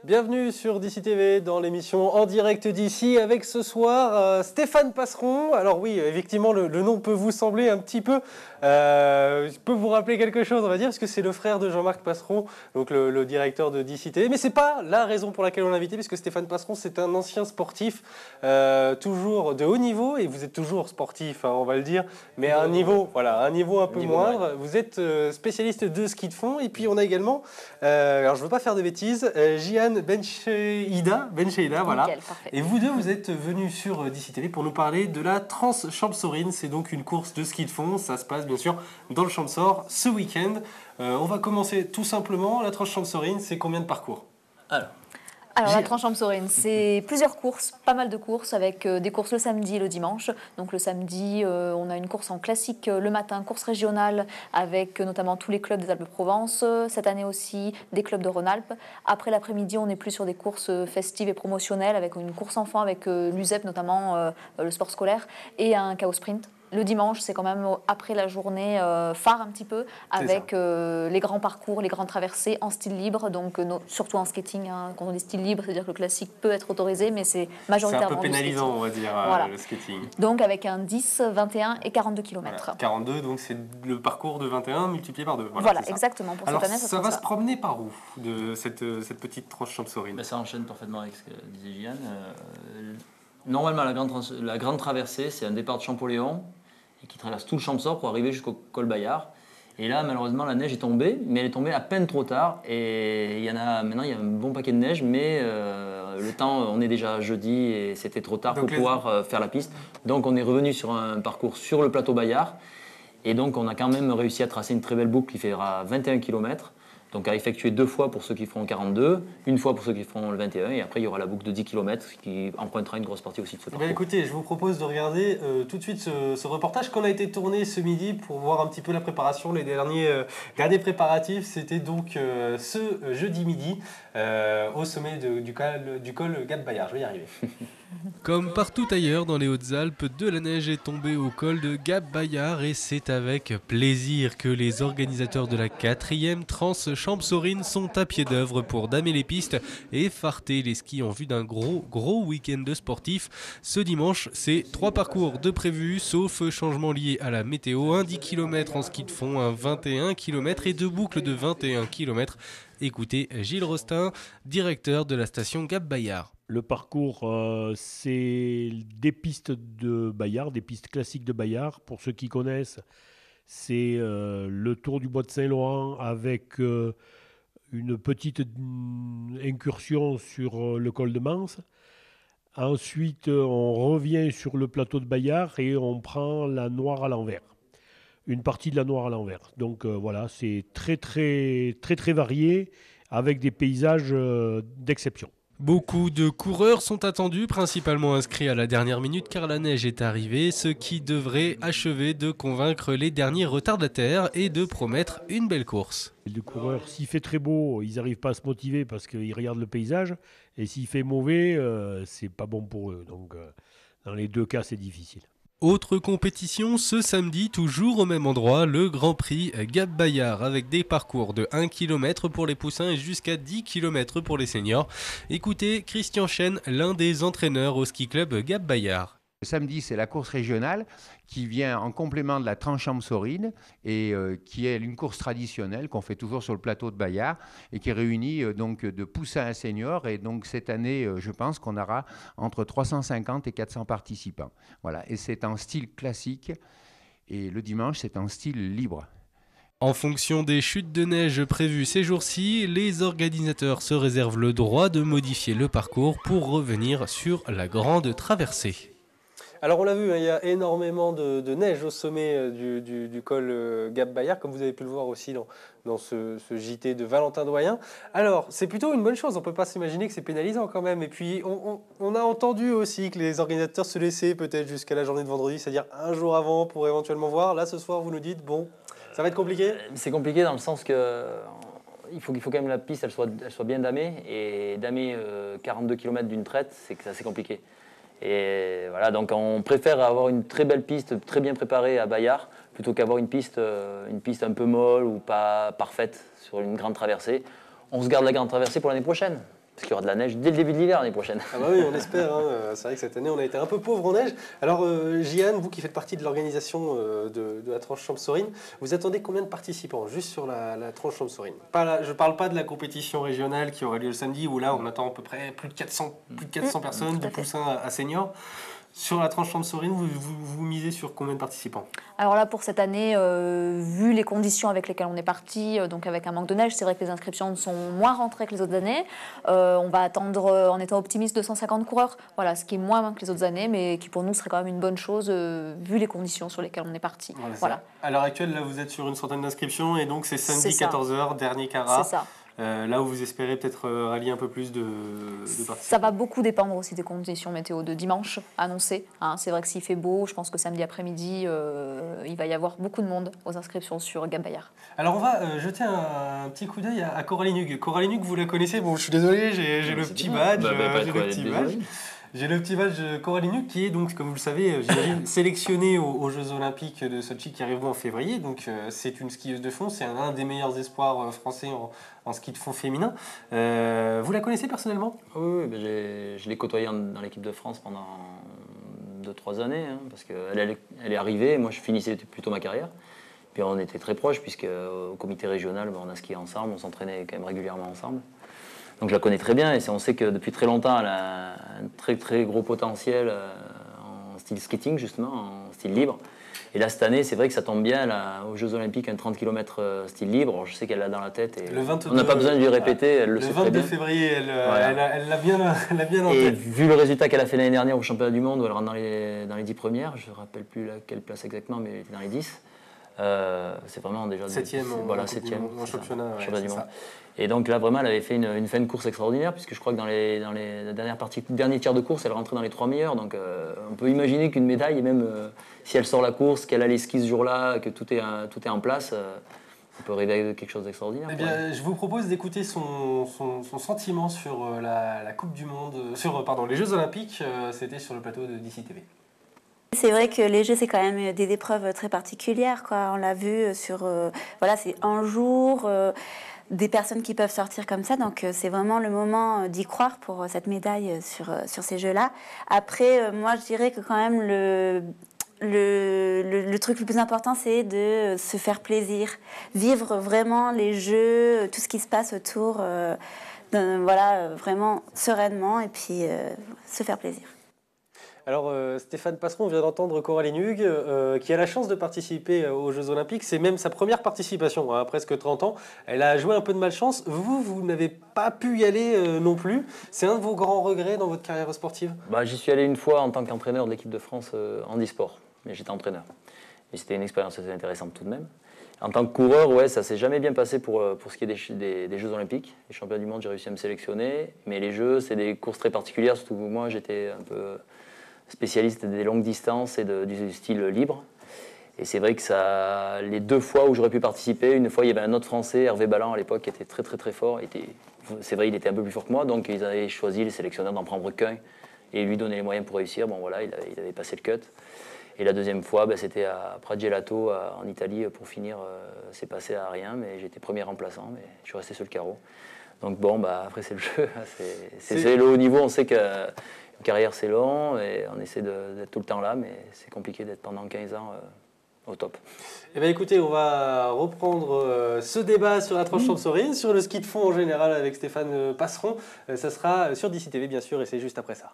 Bienvenue sur DC TV dans l'émission En direct d'ici avec ce soir Stéphane Passeron. Alors oui, effectivement, le nom peut vous sembler un petit peu, peut vous rappeler quelque chose, on va dire, parce que c'est le frère de Jean-Marc Passeron, donc le directeur de DC TV. Mais c'est pas la raison pour laquelle on l'a invité, puisque Stéphane Passeron, c'est un ancien sportif, toujours de haut niveau, et vous êtes toujours sportif, hein, on va le dire, mais à un niveau, voilà, un niveau un peu moindre. Vous êtes spécialiste de ski de fond, et puis on a également, alors je veux pas faire de bêtises, Jihan Bencheida, voilà. Nickel, parfait. Et vous deux, vous êtes venus sur DC TV pour nous parler de la Trans-Champsaurine. C'est donc une course de ski de fond. Ça se passe bien sûr dans le Champsaur ce week-end. On va commencer tout simplement. La Trans-Champsaurine, c'est combien de parcours? Alors la Trans-Champsaurine, c'est plusieurs courses, pas mal de courses avec des courses le samedi et le dimanche. Donc le samedi, on a une course en classique le matin, course régionale avec notamment tous les clubs des Alpes-de-Provence. Cette année aussi, des clubs de Rhône-Alpes. Après l'après-midi, on est plus sur des courses festives et promotionnelles avec une course enfant avec l'USEP notamment, le sport scolaire, et un chaos sprint. Le dimanche, c'est quand même après la journée phare un petit peu, avec les grands parcours, les grandes traversées en style libre, donc surtout en skating. Hein. Quand on dit style libre, c'est-à-dire que le classique peut être autorisé, mais c'est majoritairement c'est un peu pénalisant, on va dire, voilà. Le skating. Donc avec un 10, 21 et 42 km. Voilà. 42, donc c'est le parcours de 21 multiplié par 2. Voilà exactement. Pour alors, cette année, ça va se promener par où, de cette petite Trans-Champsaurine? Ça enchaîne parfaitement avec ce que disait Jihan. Normalement, la grande traversée, c'est un départ de Champollion et qui traverse tout le Champsaur pour arriver jusqu'au col Bayard. Et là, malheureusement, la neige est tombée, mais elle est tombée à peine trop tard. Et maintenant, il y a un bon paquet de neige, mais le temps, on est déjà jeudi et c'était trop tard pour pouvoir faire la piste. Donc, on est revenu sur un parcours sur le plateau Bayard. Et donc, on a quand même réussi à tracer une très belle boucle qui fera 21 km. Donc à effectuer 2 fois pour ceux qui feront 42, une fois pour ceux qui feront le 21, et après il y aura la boucle de 10 km qui empruntera une grosse partie aussi de ce parcours. Écoutez, je vous propose de regarder tout de suite ce reportage qu'on a été tourné ce midi pour voir un petit peu la préparation, les derniers préparatifs. C'était donc ce jeudi midi au sommet du col Gap Bayard. Je vais y arriver. Comme partout ailleurs dans les Hautes-Alpes, de la neige est tombée au col de Gap Bayard et c'est avec plaisir que les organisateurs de la 4e Trans-Champsaurine sont à pied d'œuvre pour damer les pistes et farter les skis en vue d'un gros week-end de sportifs. Ce dimanche, c'est 3 parcours de prévus, sauf changement lié à la météo, un 10 km en ski de fond, un 21 km et 2 boucles de 21 km. Écoutez Gilles Rostin, directeur de la station Gap Bayard. Le parcours, c'est des pistes de Bayard, des pistes classiques de Bayard. Pour ceux qui connaissent, c'est le Tour du Bois de Saint-Laurent avec une petite incursion sur le col de Manse. Ensuite, on revient sur le plateau de Bayard et on prend la Noire à l'envers. Une partie de la Noire à l'envers. Donc voilà, c'est très varié avec des paysages d'exception. Beaucoup de coureurs sont attendus, principalement inscrits à la dernière minute car la neige est arrivée, ce qui devrait achever de convaincre les derniers retardataires et de promettre une belle course. Les coureurs, s'il fait très beau, ils n'arrivent pas à se motiver parce qu'ils regardent le paysage, et s'il fait mauvais, c'est pas bon pour eux. Donc dans les deux cas, c'est difficile. Autre compétition ce samedi, toujours au même endroit, le Grand Prix Gap Bayard avec des parcours de 1 km pour les poussins et jusqu'à 10 km pour les seniors. Écoutez Christian Chen, l'un des entraîneurs au ski club Gap Bayard. Le samedi, c'est la course régionale qui vient en complément de la Trans-Champsaurine et qui est une course traditionnelle qu'on fait toujours sur le plateau de Bayard et qui réunit donc de poussins à seniors. Et donc cette année, je pense qu'on aura entre 350 et 400 participants. Voilà. Et c'est en style classique et le dimanche, c'est en style libre. En fonction des chutes de neige prévues ces jours-ci, les organisateurs se réservent le droit de modifier le parcours pour revenir sur la grande traversée. Alors on l'a vu, hein, il y a énormément de neige au sommet du col Gap Bayard, comme vous avez pu le voir aussi dans ce JT de Valentin Doyen. Alors c'est plutôt une bonne chose, on ne peut pas s'imaginer que c'est pénalisant quand même. Et puis on a entendu aussi que les organisateurs se laissaient peut-être jusqu'à la journée de vendredi, c'est-à-dire un jour avant pour éventuellement voir. Là ce soir vous nous dites, bon, ça va être compliqué? C'est compliqué dans le sens que il faut quand même la piste elle soit bien damée, et damer 42 km d'une traite, c'est assez compliqué. Et voilà, donc on préfère avoir une très belle piste, très bien préparée à Bayard, plutôt qu'avoir une piste un peu molle ou pas parfaite sur une grande traversée. On se garde la grande traversée pour l'année prochaine. parce qu'il y aura de la neige dès le début de l'hiver l'année prochaine. Ah bah oui, on espère. Hein. C'est vrai que cette année, on a été un peu pauvre en neige. Alors, Jeanne, vous qui faites partie de l'organisation de la tranche Champs-Sorines, vous attendez combien de participants juste sur la tranche Champs-Sorines? Je ne parle pas de la compétition régionale qui aura lieu le samedi, où là, on attend à peu près plus de 400 personnes, du poussin à seniors. Sur la tranche Champs-Sorines, vous misez sur combien de participants? Alors là, pour cette année, vu les conditions avec lesquelles on est parti, donc avec un manque de neige, c'est vrai que les inscriptions sont moins rentrées que les autres années. On va attendre, en étant optimiste, 250 coureurs. Voilà, ce qui est moins que les autres années, mais qui pour nous serait quand même une bonne chose, vu les conditions sur lesquelles on est parti. Voilà. À l'heure actuelle, là, vous êtes sur une centaine d'inscriptions, et donc c'est samedi 14h, dernier carat. C'est ça. Là où vous espérez peut-être rallier un peu plus de participants. Ça va beaucoup dépendre aussi des conditions météo de dimanche annoncées. Hein. C'est vrai que s'il fait beau, je pense que samedi après-midi, il va y avoir beaucoup de monde aux inscriptions sur Gap Bayard. Alors on va jeter un petit coup d'œil à Coralie Hug. Coralie Hug, vous la connaissez? Bon, je suis désolé, j'ai le petit badge. J'ai le petit badge Coralie Hug qui est donc, comme vous le savez, sélectionnée aux Jeux Olympiques de Sochi qui arriveront en février. Donc c'est une skieuse de fond, c'est un des meilleurs espoirs français en ski de fond féminin. Vous la connaissez personnellement? Oui, je l'ai côtoyée dans l'équipe de France pendant 2-3 années, hein, parce qu'elle est arrivée, moi je finissais plutôt ma carrière. Puis on était très proches, puisque au comité régional, on a skié ensemble, on s'entraînait quand même régulièrement ensemble. Donc je la connais très bien, et on sait que depuis très longtemps, elle a un très très gros potentiel en style skating, justement, en style libre. Et là, cette année, c'est vrai que ça tombe bien, elle a aux Jeux Olympiques un 30 km style libre. Alors, je sais qu'elle l'a dans la tête, et on n'a pas besoin de lui répéter, elle le sait très bien. Le 22 février, elle l'a bien en et tête. Vu le résultat qu'elle a fait l'année dernière au championnat du monde, où elle rentre dans les 10 premières, je ne me rappelle plus quelle place exactement, mais elle était dans les 10. C'est vraiment déjà... Septième en championnat du monde. Et donc là, vraiment, elle avait fait une fin de course extraordinaire, puisque je crois que dans les derniers tiers de course, elle rentrait dans les 3 meilleurs. Donc on peut imaginer qu'une médaille, et même si elle sort la course, qu'elle a les skis ce jour-là, que tout est en place, on peut rêver quelque chose d'extraordinaire. Eh bien, je vous propose d'écouter son sentiment sur la Coupe du Monde, les Jeux Olympiques. C'était sur le plateau de DC TV. C'est vrai que les Jeux, c'est quand même des épreuves très particulières, quoi. On l'a vu sur... c'est un jour, des personnes qui peuvent sortir comme ça. Donc, c'est vraiment le moment d'y croire pour cette médaille sur ces Jeux-là. Après, moi, je dirais que quand même, le truc le plus important, c'est de se faire plaisir. Vivre vraiment les Jeux, tout ce qui se passe autour, vraiment sereinement, et puis se faire plaisir. Alors Stéphane Passeron, on vient d'entendre Coralie Hug, qui a la chance de participer aux Jeux Olympiques. C'est même sa première participation, à presque 30 ans. Elle a joué un peu de malchance. Vous n'avez pas pu y aller non plus. C'est un de vos grands regrets dans votre carrière sportive? J'y suis allé une fois en tant qu'entraîneur de l'équipe de France handisport. Mais j'étais entraîneur. Et c'était une expérience assez intéressante tout de même. En tant que coureur, ouais, ça s'est jamais bien passé pour ce qui est des Jeux Olympiques. Les championnats du monde, j'ai réussi à me sélectionner. Mais les Jeux, c'est des courses très particulières. Surtout que moi, j'étais un peu spécialiste des longues distances et du style libre. Et c'est vrai que les 2 fois où j'aurais pu participer, une fois il y avait un autre Français, Hervé Balland à l'époque, qui était très très très fort. C'est vrai, il était un peu plus fort que moi, donc ils avaient choisi, les sélectionneurs, d'en prendre qu'un et lui donner les moyens pour réussir. Bon voilà, il avait passé le cut. Et la deuxième fois, c'était à Pragelato en Italie pour finir. C'est passé à rien, mais j'étais premier remplaçant, mais je suis resté sur le carreau. Donc bon, après c'est le jeu, c'est le haut niveau, on sait que une carrière c'est long et on essaie d'être tout le temps là, mais c'est compliqué d'être pendant 15 ans au top. Eh bien écoutez, on va reprendre ce débat sur la tranche Champs-Sorines, sur le ski de fond en général avec Stéphane Passeron. Ça sera sur DC TV bien sûr, et c'est juste après ça.